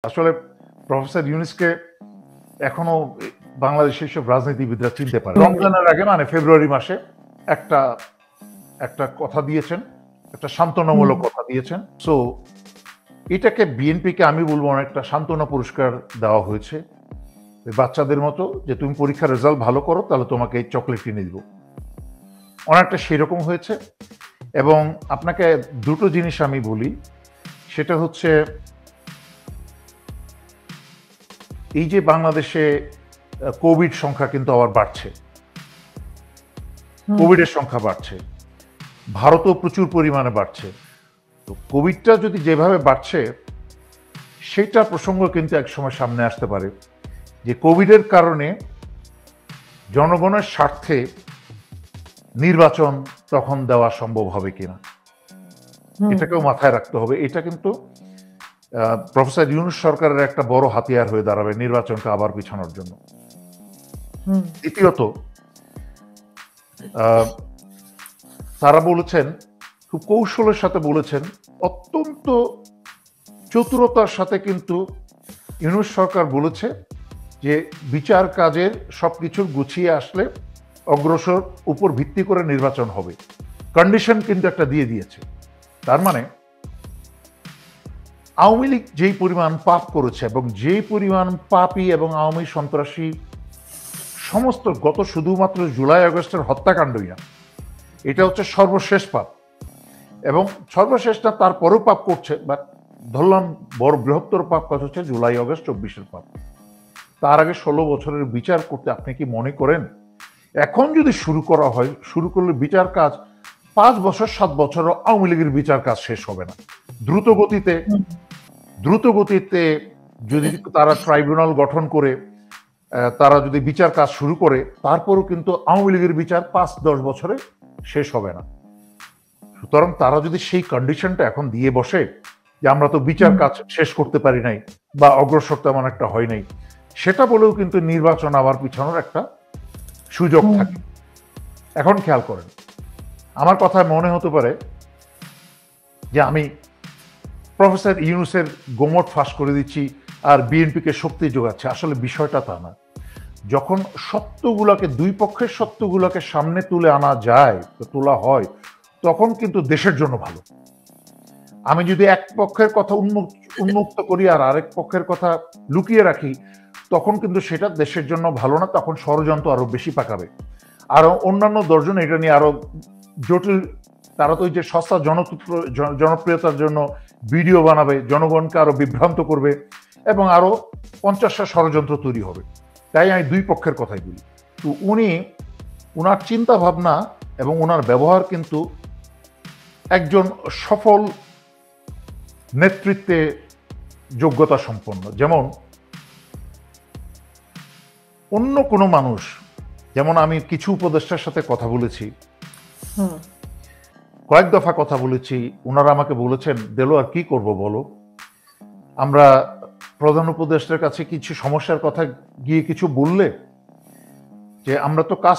আসলে প্রফেসর ইউনূসকে এখনো বাংলাদেশের সব রাজনীতিবিদরা চিনতে পারে। রমজানের আগে মানে ফেব্রুয়ারি মাসে একটা একটা কথা দিয়েছেন, একটা সান্ত্বনামূলক কথা দিয়েছেন। সো এটাকে বিএনপিকে আমি বলবো অনেকটা সান্ত্বনা পুরস্কার দেওয়া হয়েছে বাচ্চাদের মতো, যে তুমি পরীক্ষার রেজাল্ট ভালো করো তাহলে তোমাকে এই চকলেট কিনে দিব, অনেকটা সেরকম হয়েছে। এবং আপনাকে দুটো জিনিস আমি বলি, সেটা হচ্ছে এই যে বাংলাদেশে কোভিড সংখ্যা কিন্তু আবার বাড়ছে, কোভিডের সংখ্যা বাড়ছে, ভারতও প্রচুর পরিমাণে বাড়ছে। তো কোভিডটা যদি যেভাবে বাড়ছে সেটা প্রসঙ্গ কিন্তু একসময় সামনে আসতে পারে যে কোভিডের কারণে জনগণের স্বার্থে নির্বাচন তখন দেওয়া সম্ভব হবে কিনা, এটাকেও মাথায় রাখতে হবে। এটা কিন্তু প্রফেসর ইউনূস সরকারের একটা বড় হাতিয়ার হয়ে দাঁড়াবে নির্বাচনকে আবার পিছানোর জন্য। দ্বিতীয়ত তারা বলেছেন, খুব কৌশলের সাথে বলেছেন, অত্যন্ত চতুরতার সাথে কিন্তু ইউনূস সরকার বলেছে যে বিচার কাজের সবকিছু গুছিয়ে আসলে অগ্রসর উপর ভিত্তি করে নির্বাচন হবে। কন্ডিশন কিন্তু একটা দিয়ে দিয়েছে। তার মানে আওয়ামী লীগ যেই পরিমাণ পাপ করেছে এবং যেই পরিমাণ পাপী এবং আওয়ামী সন্ত্রাসী সমস্ত গত শুধুমাত্র জুলাই আগস্টের হত্যাকাণ্ডই না, এটা হচ্ছে সর্বশেষ পাপ। এবং সর্বশেষ না, তারপরেও পাপ করছে, বাট ধরলাম বড় বৃহত্তর পাপ কথা হচ্ছে জুলাই আগস্ট 24-এর পাপ। তার আগে 16 বছরের বিচার করতে আপনি কি মনে করেন এখন যদি শুরু করা হয়, শুরু করলে বিচার কাজ 5 বছর 7 বছরও আওয়ামী লীগের বিচার কাজ শেষ হবে না। দ্রুত গতিতে যদি তারা ট্রাইব্যুনাল গঠন করে তারা যদি বিচার কাজ শুরু করে, তারপরও কিন্তু আওয়ামী লীগের বিচার 5-10 বছরে শেষ হবে না। সুতরাং তারা যদি সেই কন্ডিশনটা এখন দিয়ে বসে যে আমরা তো বিচার কাজ শেষ করতে পারি নাই বা অগ্রসর তেমন একটা হয় নাই, সেটা বলেও কিন্তু নির্বাচন আবার পিছানোর একটা সুযোগ থাকে। এখন খেয়াল করেন, আমার কথায় মনে হতে পারে যে আমি প্রফেসর ইউনূসের গোমট ফাঁস করে দিচ্ছি আর বিএনপিকে শক্তি যোগাচ্ছে। আসলে বিষয়টা তা না। যখন সত্যগুলোকে, দুই পক্ষের সত্যগুলোকে সামনে তুলে আনা যায়, তোলা হয়, তখন কিন্তু দেশের জন্য ভালো। আমি যদি এক পক্ষের কথা উন্মুক্ত করি আর আরেক পক্ষের কথা লুকিয়ে রাখি, তখন কিন্তু সেটা দেশের জন্য ভালো না। তখন ষড়যন্ত্র আরো বেশি পাকাবে। আরো অন্যান্য দর্জন এটা নিয়ে আরো জটিল, তারা তো ওই যে সস্তা জনপ্রিয়তার জন্য ভিডিও বানাবে, জনগণকে আরো বিভ্রান্ত করবে এবং আরো 50টা ষড়যন্ত্র তৈরি হবে। তাই আমি দুই পক্ষের কথাই বলি। তো উনার চিন্তা ভাবনা এবং ওনার ব্যবহার কিন্তু একজন সফল নেতৃত্বে যোগ্যতা সম্পন্ন। যেমন অন্য কোনো মানুষ, যেমন আমি কিছু উপদেষ্টার সাথে কথা বলেছি, কয়েক দফা কথা বলেছি, ওনারা আমাকে বলেছেন, দেলোয়ার কি করব বলো, আমরা প্রধান উপদেষ্টার কাছে কিছু সমস্যার কথা গিয়ে কিছু বললে, যে আমরা তো কাজ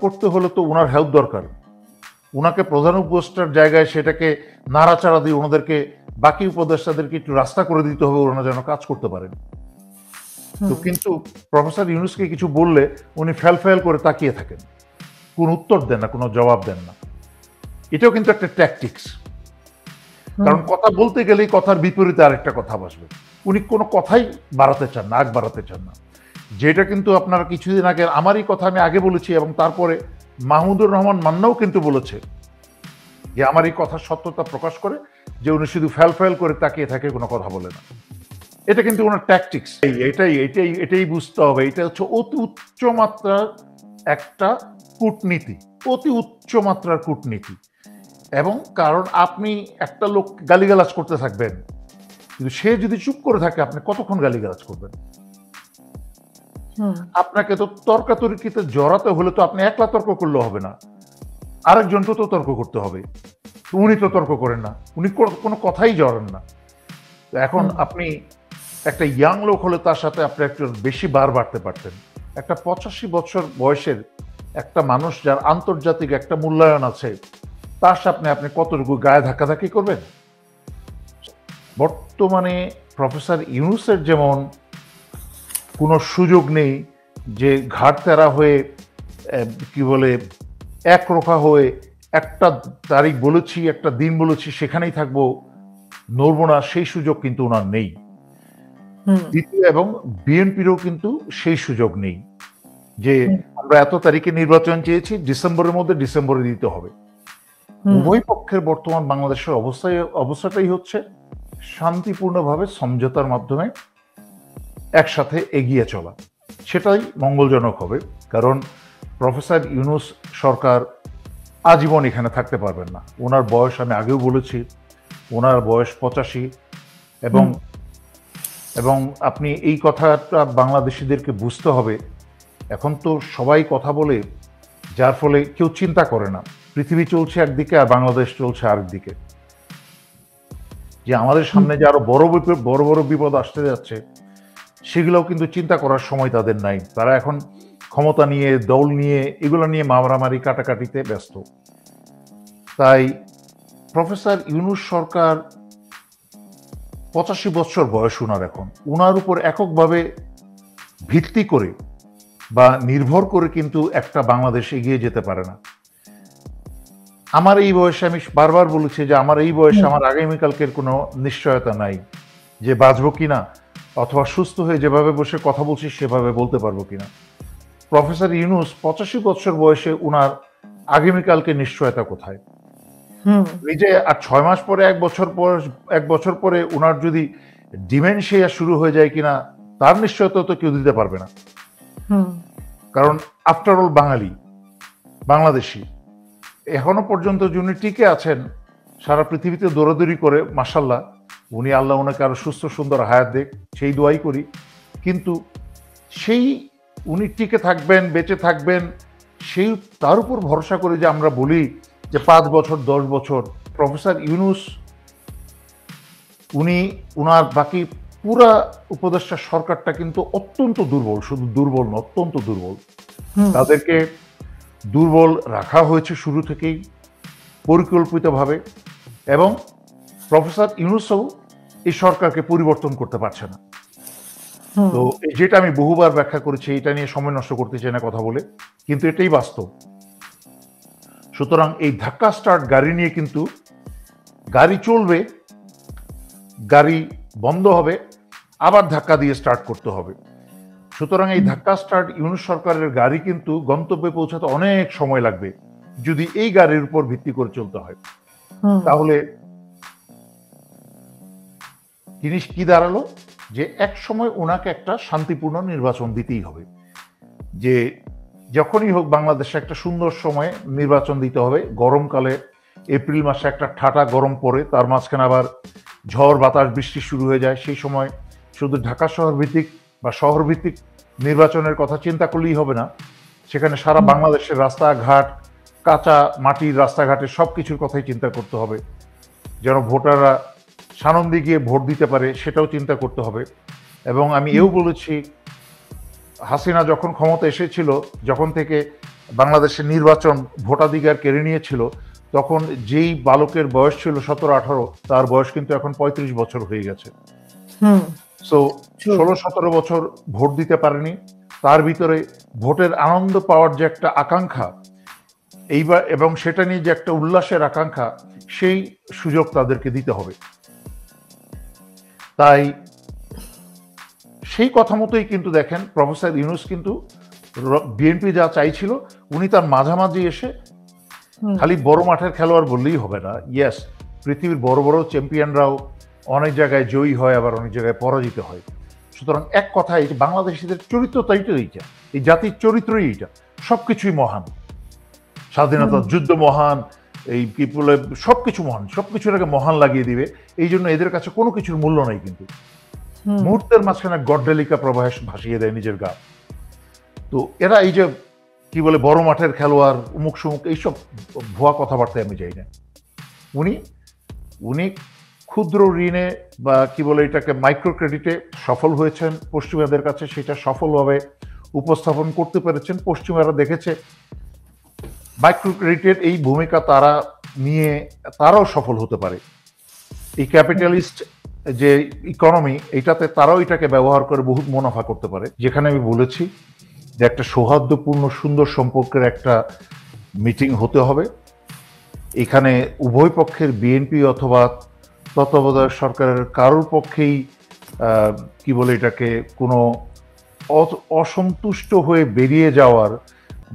করতে হলে তো ওনার হেল্প দরকার, ওনাকে প্রধান উপদেষ্টার জায়গায় সেটাকে নাড়াচাড়া দিয়ে ওনাদেরকে বাকি উপদেষ্টাদেরকে একটু রাস্তা করে দিতে হবে, ওনারা যেন কাজ করতে পারেন। তো কিন্তু প্রফেসর ইউনূসকে কিছু বললে উনি ফ্যাল করে তাকিয়ে থাকেন, কোনো উত্তর দেন না, কোনো জবাব দেন না। এটাও কিন্তু একটা ট্যাকটিক্স। কারণ কথা বলতে গেলেই কথার বিপরীতে আরেকটা কথা বসবে। উনি কোনো কথাই বাড়াতে চান না, আগ বাড়াতে চান না। যেটা কিন্তু আপনারা কিছুদিন আগে আমারই কথা আমি আগে বলেছি, এবং তারপরে মাহমুদুর রহমান মান্নাও কিন্তু বলেছে যে আমার এই কথার সত্যতা প্রকাশ করে যে উনি শুধু ফ্যাল করে তাকিয়ে থাকে, কোনো কথা বলে না। এটা কিন্তু ওনার ট্যাকটিক্স। এটাই বুঝতে হবে। এটা হচ্ছে অতি উচ্চ মাত্রার একটা কূটনীতি, অতি উচ্চ মাত্রার কূটনীতি। এবং কারণ আপনি একটা লোক গালিগালাজ করতে থাকবেন, কিন্তু সে যদি চুপ করে থাকে আপনি কতক্ষণ গালিগালাজ করবেন? আপনাকে তো তর্কাতর্কিতে জড়াতে হলে তো আপনি একলা তর্ক করলে হবে না, আরেকজনকে তো তর্ক করতে হবে। উনি তো তর্ক করেন না, উনি কোনো কথাই জড়ান না। এখন আপনি একটা ইয়াং লোক হলে তার সাথে আপনি একটু বেশি বার বাড়তে পারতেন। একটা 85 বছর বয়সের একটা মানুষ, যার আন্তর্জাতিক একটা মূল্যায়ন আছে, তার সামনে আপনি কতটুকু গায়ে ধাক্কাধাক্কি করবেন? বর্তমানে প্রফেসর ইউনূসের যেমন কোনো সুযোগ নেই যে ঘাড়তেরা হয়ে কি বলে একরোখা হয়ে একটা তারিখ বলেছি, একটা দিন বলেছি, সেখানেই থাকবো, নড়বো না, সেই সুযোগ কিন্তু ওনার নেই। দ্বিতীয়, এবং বিএনপিরও কিন্তু সেই সুযোগ নেই যে আমরা এত তারিখে নির্বাচন চেয়েছি, ডিসেম্বরের মধ্যে ডিসেম্বরে দিতে হবে। উভয় পক্ষের বর্তমান বাংলাদেশের অবস্থাটাই হচ্ছে শান্তিপূর্ণভাবে সমঝোতার মাধ্যমে একসাথে এগিয়ে চলা, সেটাই মঙ্গলজনক হবে। কারণ প্রফেসর ইউনূস সরকার আজীবন এখানে থাকতে পারবেন না। ওনার বয়স, আমি আগেও বলেছি, ওনার বয়স 85, এবং আপনি এই কথাটা বাংলাদেশিদেরকে বুঝতে হবে। এখন তো সবাই কথা বলে, যার ফলে কেউ চিন্তা করে না পৃথিবী চলছে একদিকে আর বাংলাদেশ চলছে আরেকদিকে, যে আমাদের সামনে যে আরো বড় বড় বিপদ আসতে যাচ্ছে সেগুলোও কিন্তু চিন্তা করার সময় তাদের নাই। তারা এখন ক্ষমতা নিয়ে, দল নিয়ে, এগুলো নিয়ে মারামারি কাটাকাটিতে ব্যস্ত। তাই প্রফেসর ইউনূস সরকার 85 বছর বয়স ওনার, এখন ওনার উপর এককভাবে ভিত্তি করে বা নির্ভর করে কিন্তু একটা বাংলাদেশ এগিয়ে যেতে পারে না। আমার এই বয়সে, আমি বারবার বলেছি যে আমার এই বয়সে আমার আগামীকালকের কোনো নিশ্চয়তা নাই যে বাঁচবো কিনা, অথবা সুস্থ হয়ে যেভাবে বসে কথা বলছি সেভাবে বলতে পারবো কিনা। প্রফেসর ইউনূস 85 বছর বয়সে উনার আগামীকালকে নিশ্চয়তা কোথায়? এই যে আর 6 মাস পরে, 1 বছর পরে উনার যদি ডিমেনশিয়া শুরু হয়ে যায় কিনা, তার নিশ্চয়তা তো কেউ দিতে পারবে না। কারণ আফটার অল বাঙালি, বাংলাদেশি, এখনো পর্যন্ত যিনি টিকে আছেন সারা পৃথিবীতে দৌড়াদৌড়ি করে, মাশাল্লাহ, উনি, আল্লাহ ওনাকে আরো সুস্থ সুন্দর হায়াত দেখ, সেই দোয়াই করি। কিন্তু সেই উনি টিকে থাকবেন, বেঁচে থাকবেন, সেই তার উপর ভরসা করে যে আমরা বলি যে 5 বছর 10 বছর। প্রফেসর ইউনূস, উনি, উনার বাকি পুরা উপদেষ্টা সরকারটা কিন্তু অত্যন্ত দুর্বল, শুধু দুর্বল না, অত্যন্ত দুর্বল। তাদেরকে দুর্বল রাখা হয়েছে শুরু থেকেই পরিকল্পিতভাবে, এবং প্রফেসর ইউনূসও এই সরকারকে পরিবর্তন করতে পারছে না। তো যেটা আমি বহুবার ব্যাখ্যা করেছি, এটা নিয়ে সময় নষ্ট করতে চাই না কথা বলে, কিন্তু এটাই বাস্তব। সুতরাং এই ধাক্কা স্টার্ট গাড়ি নিয়ে কিন্তু গাড়ি চলবে, গাড়ি বন্ধ হবে, আবার ধাক্কা দিয়ে স্টার্ট করতে হবে। সুতরাং এই ধাক্কা স্টার্ট ইউনূস সরকারের গাড়ি কিন্তু গন্তব্যে পৌঁছাতে অনেক সময় লাগবে যদি এই গাড়ির উপর ভিত্তি করে চলতে হয়। তাহলে জিনিস কি দাঁড়ালো, যে এক সময় ওনাকে একটা শান্তিপূর্ণ নির্বাচন দিতেই হবে। যে যখনই হোক বাংলাদেশে একটা সুন্দর সময়ে নির্বাচন দিতে হবে। গরমকালে এপ্রিল মাসে একটা ঠাটা গরম পড়ে, তার মাঝখানে আবার ঝড় বাতাস বৃষ্টি শুরু হয়ে যায়। সেই সময় শুধু ঢাকা শহর ভিত্তিক বা শহর ভিত্তিক নির্বাচনের কথা চিন্তা করলেই হবে না, সেখানে সারা বাংলাদেশের রাস্তাঘাট, কাঁচা মাটির রাস্তাঘাটের সব কিছুর কথাই চিন্তা করতে হবে, যেন ভোটাররা সানন্দে গিয়ে ভোট দিতে পারে, সেটাও চিন্তা করতে হবে। এবং আমি এও বলেছি, হাসিনা যখন ক্ষমতা এসেছিল, যখন থেকে বাংলাদেশের নির্বাচন ভোটাধিকার কেড়ে নিয়েছিল, তখন যেই বালকের বয়স ছিল 17-18, তার বয়স কিন্তু এখন 35 বছর হয়ে গেছে। সো 16-17 বছর ভোট দিতে পারেনি। তার ভিতরে ভোটের আনন্দ পাওয়ার যে একটা আকাঙ্ক্ষা, এইবার, এবং সেটা নিয়ে যে একটা উল্লাসের আকাঙ্ক্ষা, সেই সুযোগ তাদেরকে দিতে হবে। তাই সেই কথা মতোই কিন্তু দেখেন, প্রফেসর ইউনূস কিন্তু বিএনপি যা চাইছিল, উনি তার মাঝামাঝি এসে, খালি বড় মাঠের খেলোয়াড় বললেই হবে না। ইয়েস, পৃথিবীর বড় বড় চ্যাম্পিয়নরাও অনেক জায়গায় জয়ী হয়, আবার অনেক জায়গায় পরাজিত হয়। সুতরাং এক কথায় বাংলাদেশিদের চরিত্রটাই তো এইটা, এই জাতির চরিত্রই এইটা, সবকিছুই মহান, স্বাধীনতা যুদ্ধ মহান, এই কি বলে সবকিছু মহান, সবকিছুর আগে মহান লাগিয়ে দিবে। এই জন্য এদের কাছে কোনো কিছুর মূল্য নাই, কিন্তু মুহূর্তের মাঝখানে গড্ডালিকা প্রবাহে ভাসিয়ে দেয় নিজের গা। তো এরা এই যে কি বলে বড় মাঠের খেলোয়াড়, উমুক সুমুক, এইসব ভুয়া কথাবার্তায় আমি যাই না। উনি ক্ষুদ্র ঋণে বা কি বলে এটাকে মাইক্রো ক্রেডিটে সফল হয়েছেন পশ্চিমাদের কাছে, সেটা সফলভাবে উপস্থাপন করতে পেরেছেন। পশ্চিমারা দেখেছে মাইক্রো ক্রেডিটের এই ভূমিকা তারা নিয়ে তারাও সফল হতে পারে। এই ক্যাপিটালিস্ট যে ইকোনমি, এটাতে তারাও এটাকে ব্যবহার করে বহুত মুনাফা করতে পারে। যেখানে আমি বলেছি যে একটা সৌহার্দ্যপূর্ণ সুন্দর সম্পর্কের একটা মিটিং হতে হবে, এখানে উভয় পক্ষের বিএনপি অথবা তত্ত্বাবধায়ক সরকারের কারোর পক্ষেই কি বলে এটাকে কোনো অসন্তুষ্ট হয়ে বেরিয়ে যাওয়ার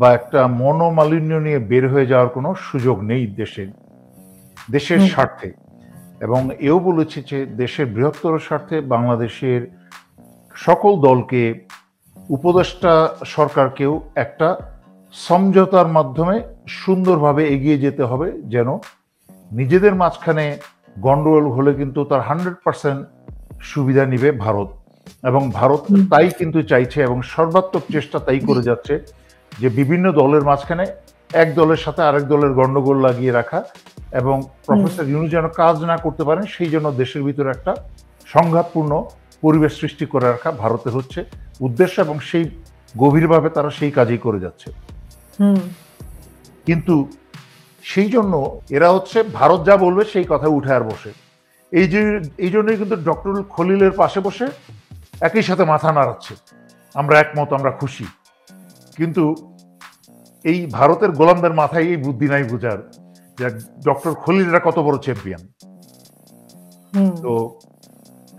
বা একটা মনোমালিন্য নিয়ে বের হয়ে যাওয়ার কোনো সুযোগ নেই দেশের স্বার্থে। এবং এও বলেছি যে দেশের বৃহত্তর স্বার্থে বাংলাদেশের সকল দলকে, উপদেষ্টা সরকারকেও একটা সমঝোতার মাধ্যমে সুন্দরভাবে এগিয়ে যেতে হবে, যেন নিজেদের মাঝখানে গন্ডগোল হলে কিন্তু তার 100% সুবিধা নিবে ভারত। এবং ভারত তাই কিন্তু চাইছে এবং সর্বাত্মক চেষ্টা তাই করে যাচ্ছে যে বিভিন্ন দলের মাঝখানে এক দলের সাথে আরেক দলের গন্ডগোল লাগিয়ে রাখা এবং প্রফেসর ইউনূস যেন কাজ না করতে পারেন সেই জন্য দেশের ভিতরে একটা সংঘাতপূর্ণ পরিবেশ সৃষ্টি করে রাখা ভারতের হচ্ছে উদ্দেশ্য, এবং সেই গভীরভাবে তারা সেই কাজই করে যাচ্ছে। কিন্তু সেই জন্য এরা হচ্ছে ভারত যা বলবে সেই কথা উঠে আর বসে। এই জন্যই কিন্তু ডক্টর খলিলের পাশে বসে একই সাথে মাথা নাড়াচ্ছে, আমরা একমত, আমরা খুশি। কিন্তু এই ভারতের গোলামদের মাথায় এই বুদ্ধি নাই বুঝার যে ডক্টর খলিলরা কত বড় চ্যাম্পিয়ন। তো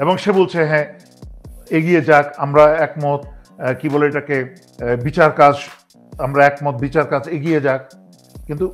এবং সে বলছে হ্যাঁ এগিয়ে যাক, আমরা একমত, কি বলে এটাকে বিচার কাজ, আমরা একমত বিচার কাজ এগিয়ে যাক। কিন্তু